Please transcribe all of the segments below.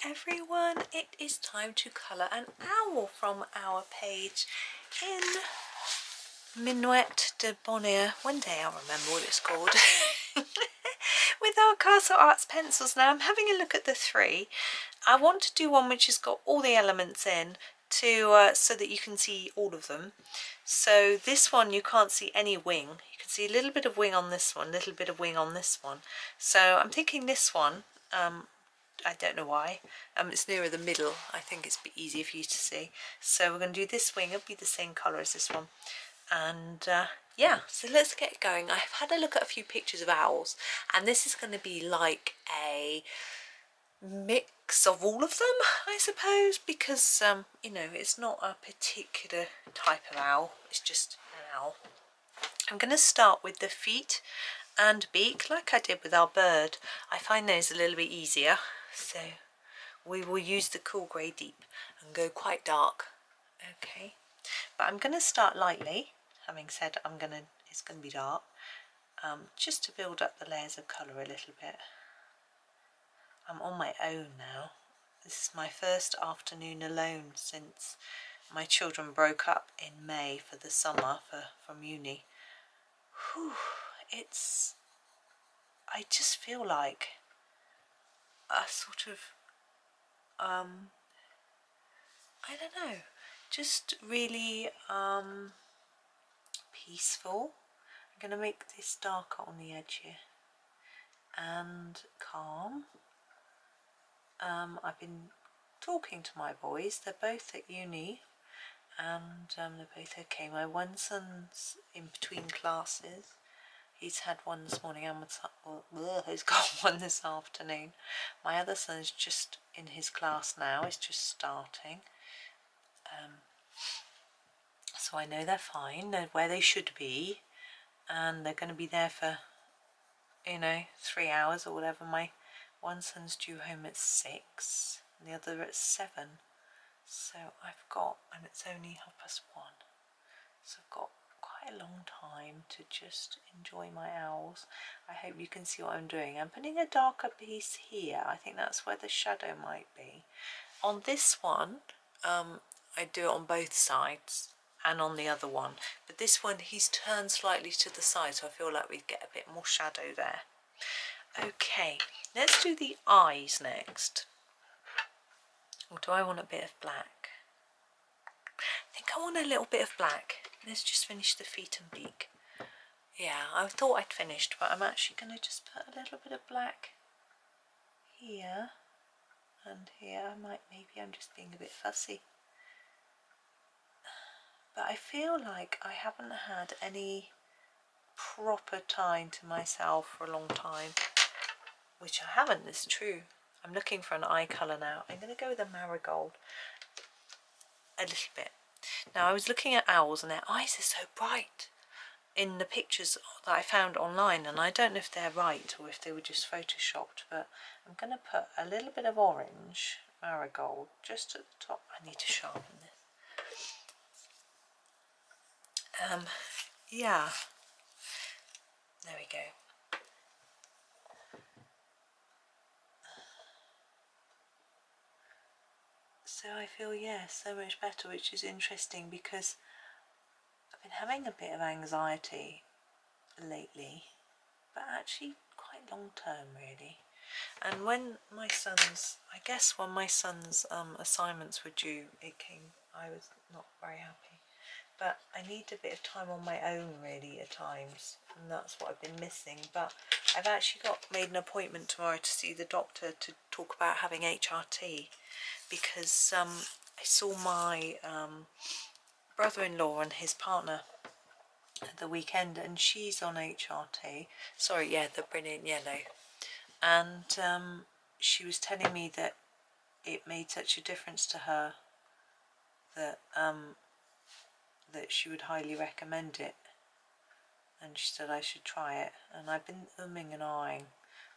everyone, it is time to colour an owl from our page in Menuet de Bonheur. One day I'll remember what it's called. With our Castle Arts pencils now, I'm having a look at the three. I want to do one which has got all the elements in to so that you can see all of them. So this one you can't see any wing. You can see a little bit of wing on this one, a little bit of wing on this one. So I'm thinking this one, I don't know why, it's nearer the middle. I think it's a bit easier for you to see. So we're going to do this wing, it'll be the same colour as this one. And yeah, so let's get going. I've had a look at a few pictures of owls, and this is going to be like a mix of all of them, I suppose, because you know, it's not a particular type of owl, it's just an owl. I'm going to start with the feet and beak like I did with our bird. I find those a little bit easier, so we will use the cool grey deep and go quite dark. Okay, but I'm going to start lightly, having said it's going to be dark, just to build up the layers of colour a little bit. I'm on my own now. This is my first afternoon alone since my children broke up in May for the summer from uni. Whew, I just feel like a sort of, I don't know, just really peaceful. I'm going to make this darker on the edge here and calm. I've been talking to my boys, they're both at uni and they're both okay. My one son's in between classes. He's had one this morning and he's got one this afternoon. My other son's just in his class now, he's just starting. So I know they're fine, they're where they should be, and they're going to be there for, you know, 3 hours or whatever. My one son's due home at 6 and the other at 7. So I've got, and it's only 1:30. So I've got quite a long time to just enjoy my owls. I hope you can see what I'm doing. I'm putting a darker piece here. I think that's where the shadow might be. On this one, I do it on both sides and on the other one. But this one, he's turned slightly to the side, so I feel like we get a bit more shadow there. Okay, let's do the eyes next. Or do I want a bit of black? I think I want a little bit of black. Let's just finish the feet and beak. Yeah, I thought I'd finished, but I'm actually going to just put a little bit of black here and here. Maybe I'm just being a bit fussy. But I feel like I haven't had any proper time to myself for a long time, which I haven't, it's true. I'm looking for an eye colour now. I'm going to go with a marigold a little bit. Now I was looking at owls and their eyes are so bright in the pictures that I found online, and I don't know if they're right or if they were just photoshopped, but I'm going to put a little bit of orange marigold just at the top. I need to sharpen this. Yeah, there we go. So I feel, yeah, so much better, which is interesting because I've been having a bit of anxiety lately, but actually quite long term really. And when my son's, I guess when my son's assignments were due, I was not very happy. But I need a bit of time on my own really at times, and that's what I've been missing. But I've actually made an appointment tomorrow to see the doctor to talk about having HRT, because I saw my brother-in-law and his partner at the weekend, and she's on HRT. Sorry, yeah, the brilliant yellow. And she was telling me that it made such a difference to her that that she would highly recommend it, and she said I should try it. And I've been umming and ahhing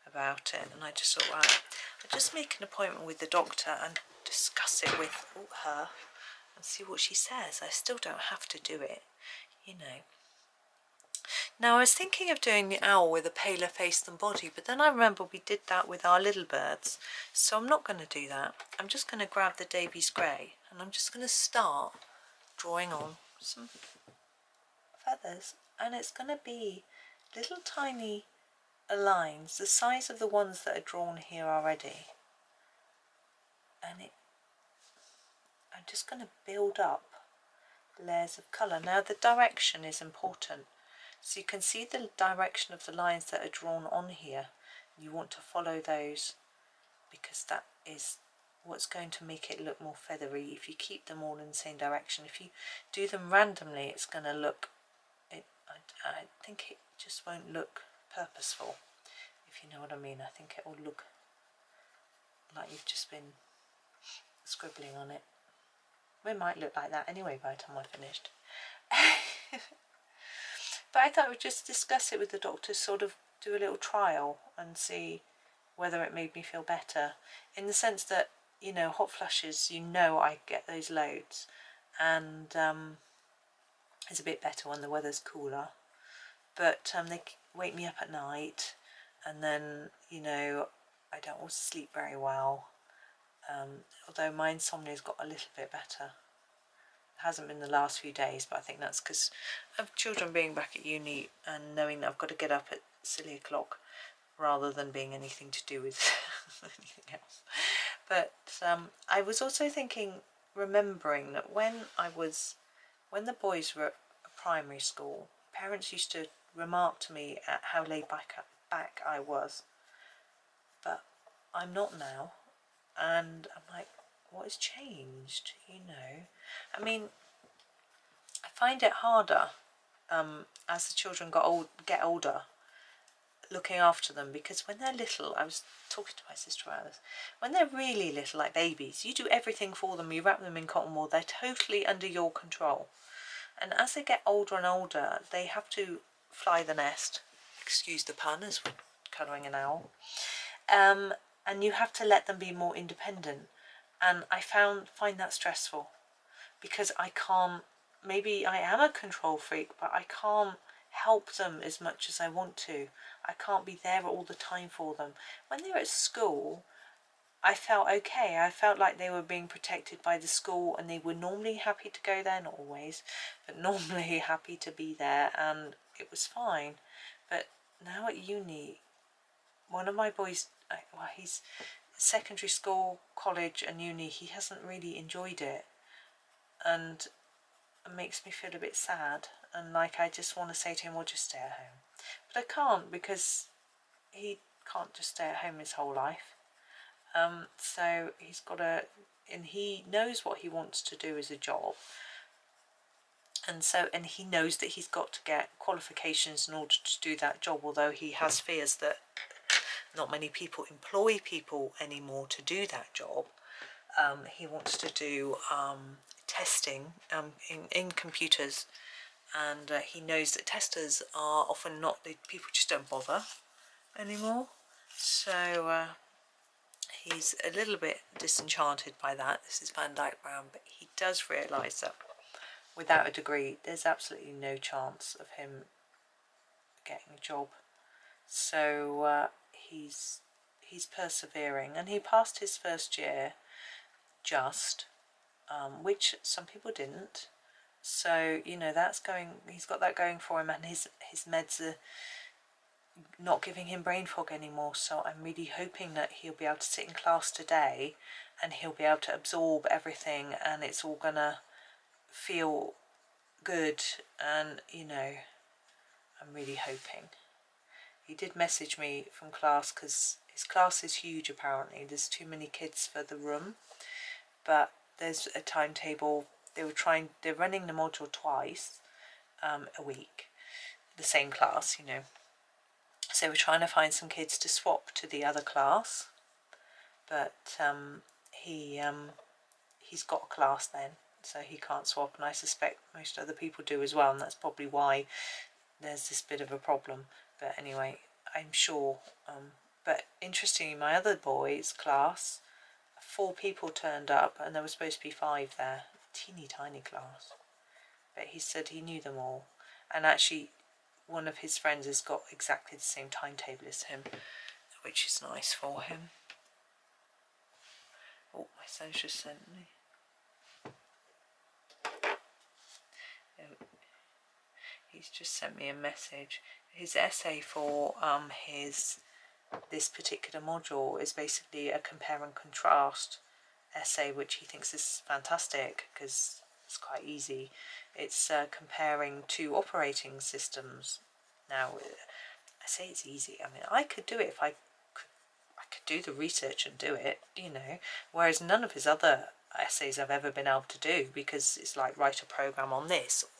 about it, and I just thought, right, I'll just make an appointment with the doctor and discuss it with her and see what she says. I still don't have to do it, you know. Now I was thinking of doing the owl with a paler face than body, but then I remember we did that with our little birds, so I'm not going to do that. I'm just going to grab the Davy's Grey and I'm just going to start drawing on some feathers, and it's going to be little tiny lines the size of the ones that are drawn here already, and I'm just going to build up layers of colour. Now the direction is important, so you can see the direction of the lines that are drawn on here. You want to follow those because that is what's going to make it look more feathery. If you keep them all in the same direction, if you do them randomly, it's going to look, I think it just won't look purposeful, if you know what I mean. I think it will look like you've just been scribbling on it. It might look like that anyway by the time I finished. But I thought we'd just discuss it with the doctor, sort of do a little trial and see whether it made me feel better, in the sense that, you know, hot flushes, you know, I get those loads, and it's a bit better when the weather's cooler, but they wake me up at night, and then, you know, I don't always sleep very well, although my insomnia's got a little bit better. It hasn't been the last few days, but I think that's because of children being back at uni and knowing that I've got to get up at silly o'clock rather than being anything to do with anything else. But I was also thinking, remembering that when the boys were at primary school, parents used to remark to me at how laid back I was, but I'm not now, and I'm like, what has changed, you know? I mean, I find it harder as the children get older, looking after them, because when they're little, I was talking to my sister about this, when they're really little, like babies, you do everything for them, you wrap them in cotton wool, they're totally under your control. And as they get older and older, they have to fly the nest, excuse the pun, as we're colouring an owl, and you have to let them be more independent, and I find that stressful, because I can't, maybe I am a control freak, but I can't help them as much as I want to. I can't be there all the time for them. When they were at school, I felt okay. I felt like they were being protected by the school, and they were normally happy to go there, not always, but normally happy to be there, and it was fine. But now at uni, one of my boys, well, he's secondary school, college and uni, he hasn't really enjoyed it, and it makes me feel a bit sad, and like I just want to say to him, well, just stay at home. But I can't, because he can't just stay at home his whole life. So he's got and he knows what he wants to do as a job, and he knows that he's got to get qualifications in order to do that job, although he has fears that not many people employ people anymore to do that job. He wants to do testing in computers, and he knows that testers are often not, people just don't bother anymore, so he's a little bit disenchanted by that. This is Van Dyke Brown, but he does realise that without a degree there's absolutely no chance of him getting a job, so he's persevering, and he passed his first year just, which some people didn't, so you know, he's got that going for him, and his meds are not giving him brain fog anymore, so I'm really hoping that he'll be able to sit in class today and he'll be able to absorb everything, and it's all gonna feel good, and you know, I'm really hoping. He did message me from class, because his class is huge apparently, there's too many kids for the room, but there's a timetable. They're running the module twice a week, the same class, you know, so we're trying to find some kids to swap to the other class, but he's got a class then, so he can't swap, and I suspect most other people do as well, and that's probably why there's this bit of a problem. But anyway, I'm sure, but interestingly, my other boy's class, 4 people turned up, and there were supposed to be 5 there, teeny tiny class, but he said he knew them all, and actually one of his friends has got exactly the same timetable as him, which is nice for him. Oh, my son's just sent me. Oh, he's just sent me a message. His essay for this particular module is basically a compare and contrast essay, which he thinks is fantastic because it's quite easy. It's comparing two operating systems. Now, I say it's easy. I mean, I could do it if I could do the research and do it, you know, whereas none of his other essays I've ever been able to do, because it's like write a program on this, or,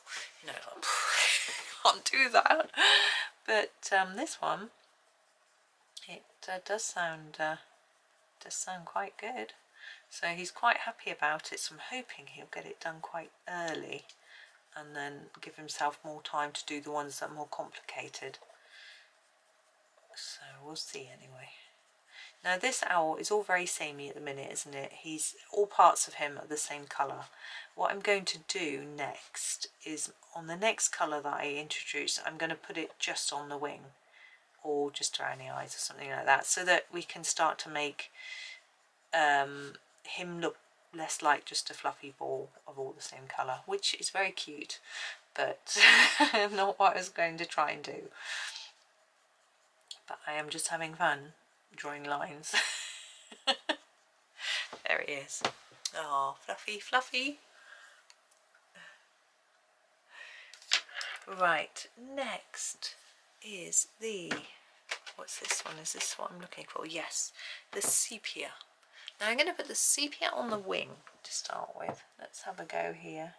you know, like, I can't do that. But this one, it does sound quite good. So he's quite happy about it, so I'm hoping he'll get it done quite early and then give himself more time to do the ones that are more complicated. So we'll see anyway. Now this owl is all very samey at the minute, isn't it? All parts of him are the same colour. What I'm going to do next is, on the next colour that I introduce, I'm going to put it just on the wing or just around the eyes or something like that, so that we can start to make him look less like just a fluffy ball of all the same colour, which is very cute, but not what I was going to try and do. But I am just having fun drawing lines. There he is. Oh, fluffy, fluffy. Right, next is what's this one? Is this what I'm looking for? Yes, the sepia. Now I'm going to put the sepia on the wing to start with. Let's have a go here.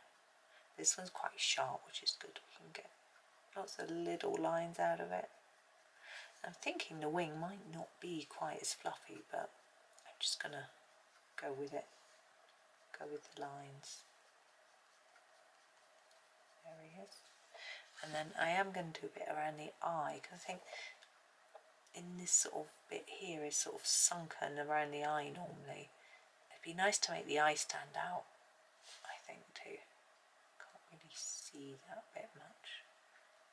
This one's quite sharp, which is good. We can get lots of little lines out of it. I'm thinking the wing might not be quite as fluffy, but I'm just going to go with it. Go with the lines. There he is. And then I am going to do a bit around the eye, because I think in this sort of bit here is sort of sunken around the eye normally. It'd be nice to make the eye stand out, I think, too. Can't really see that bit much.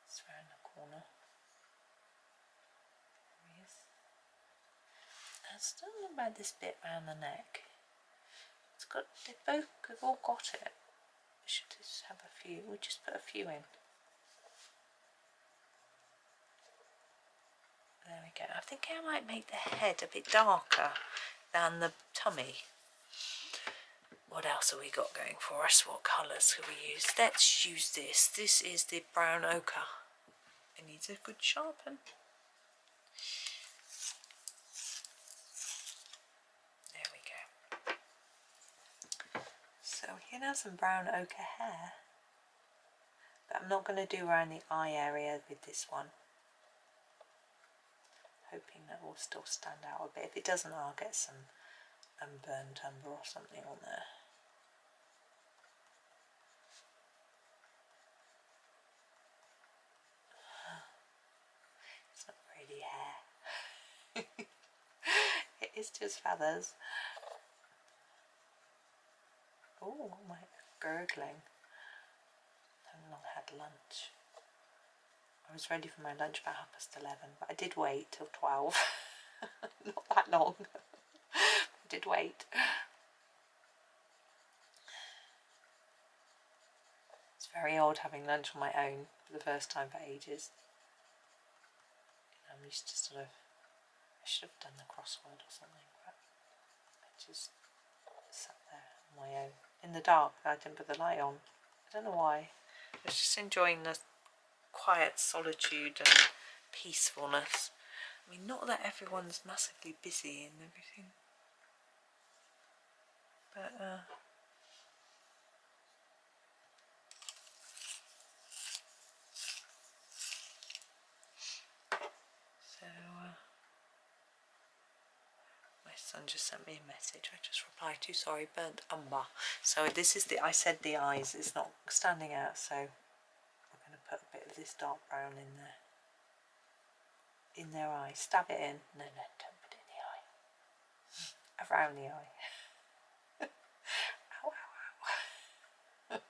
It's around the corner. There he is. I still don't know about this bit around the neck. They've all got it. We should just have a few. We'll just put a few in. There we go. I think I might make the head a bit darker than the tummy. What else have we got going for us? What colours can we use? Let's use this. This is the brown ochre. It needs a good sharpen. There we go. So we can have some brown ochre hair. But I'm not going to do around the eye area with this one. Hoping that will still stand out a bit. If it doesn't, I'll get some burnt umber or something on there. It's not really hair. It is just feathers. Oh, my gurgling. I haven't long had lunch. I was ready for my lunch about 11:30, but I did wait till 12. Not that long. I did wait. It's very odd having lunch on my own for the first time for ages. I'm used to I should have done the crossword or something, but I just sat there on my own. In the dark, I didn't put the light on. I don't know why. I was just enjoying the quiet solitude and peacefulness. I mean, not that everyone's massively busy and everything, but so my son just sent me a message. I just replied to, sorry, burnt umber. So this is I said the eyes is not standing out, so we're going to put a bit of this dark brown in there. In their eye. Stab it in. No, don't put it in the eye. Around the eye. Ow, ow, ow.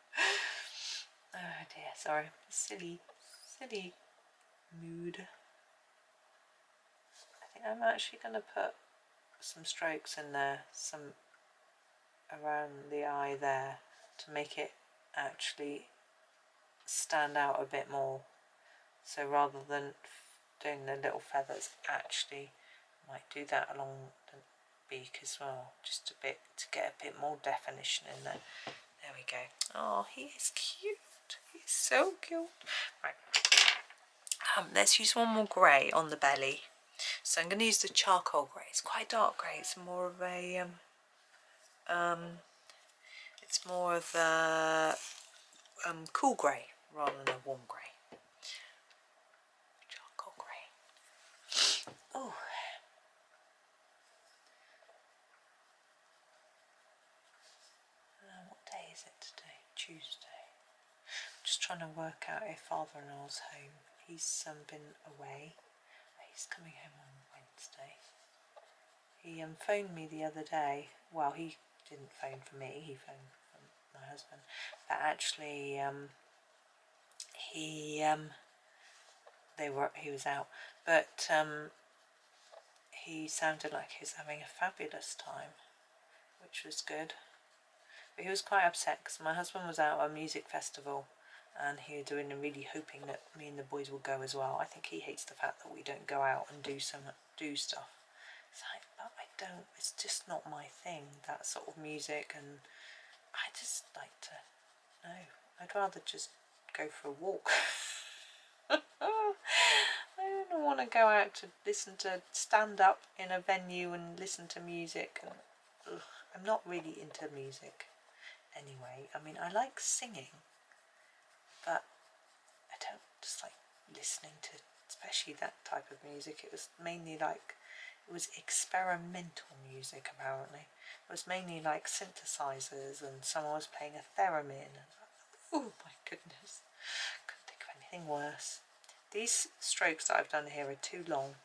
Oh dear, sorry. Silly mood. I think I'm actually going to put some strokes in there, some around the eye there, to make it actually stand out a bit more. So rather than doing the little feathers, actually might do that along the beak as well, just a bit to get a bit more definition in there. There we go. Oh, he is cute. He's so cute. Right. Let's use one more grey on the belly. So I'm going to use the charcoal grey. It's quite dark grey. It's more of a cool grey rather than a warm grey. Charcoal grey. Oh. What day is it today? Tuesday. Just trying to work out if father-in-law's home. He's been away. He's coming home on Wednesday. He phoned me the other day. Well, he didn't phone for me. He phoned for my husband. But actually, he was out. But he sounded like he was having a fabulous time, which was good. But he was quite upset because my husband was out at a music festival, and he was doing and really hoping that me and the boys would go as well. I think he hates the fact that we don't go out and do stuff. It's like, but I don't. It's just not my thing, that sort of music, and I just like to. No, I'd rather just go for a walk. I don't want to go out to stand up in a venue and listen to music. And I'm not really into music anyway. I mean, I like singing, but I don't just like listening to, especially that type of music. It was mainly like, it was experimental music apparently. It was mainly like synthesizers, and someone was playing a theremin. And oh my goodness, couldn't think of anything worse. These strokes that I've done here are too long.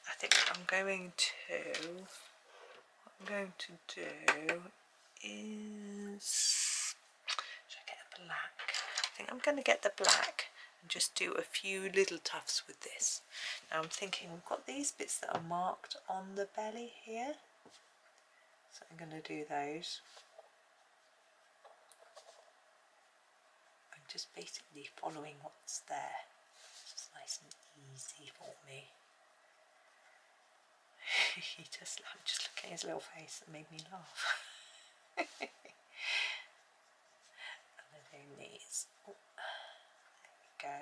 I think what I'm going to do is, should I get a black? I think I'm going to get the black and just do a few little tufts with this. Now I'm thinking we've got these bits that are marked on the belly here, so I'm going to do those. I'm just basically following what's there. It's just nice and easy for me. I'm just looking at his little face, that made me laugh. And then doing these. Oh, there we go.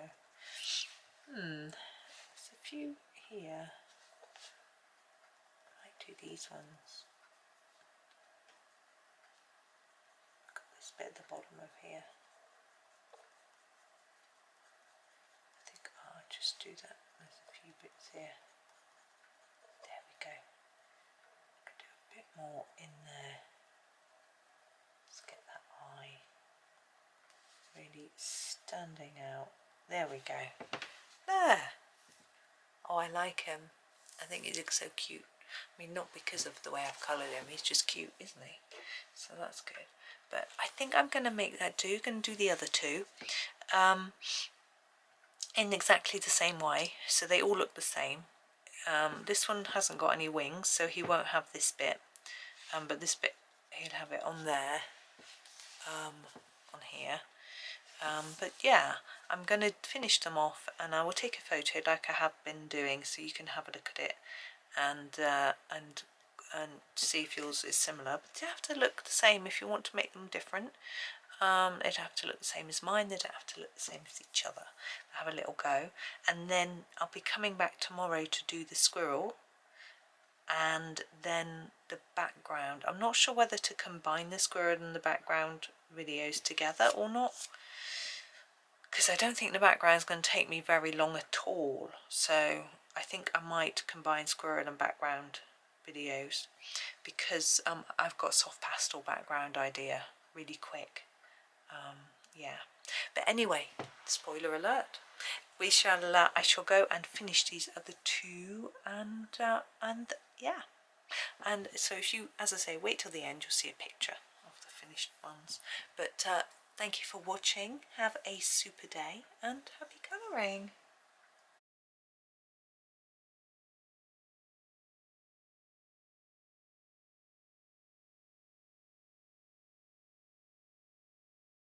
There's a few here. I might do these ones. Got this bit at the bottom of here. I think I'll just do that. There's a few bits here. There we go. I could do a bit more in there. Let's get that eye really standing out. There we go. There. Oh, I like him. I think he looks so cute. I mean, not because of the way I've coloured him. He's just cute, isn't he? So that's good. But I think I'm going to make that do. Going to do the other two in exactly the same way. So they all look the same. This one hasn't got any wings, so he won't have this bit. But this bit, he'll have it on there, on here. But yeah, I'm going to finish them off, and I will take a photo like I have been doing, so you can have a look at it and see if yours is similar. But they have to look the same if you want to make them different. They'd have to look the same as mine. They don't have to look the same as each other. Have a little go, and then I'll be coming back tomorrow to do the squirrel, and then the background. I'm not sure whether to combine the squirrel and the background videos together or not, because I don't think the background is going to take me very long at all. So I think I might combine squirrel and background videos, because I've got a soft pastel background idea really quick. Yeah, but anyway, spoiler alert, I shall go and finish these other two, and yeah, and so if you, as I say, wait till the end, you'll see a picture of the finished ones. But Thank you for watching. Have a super day and happy colouring.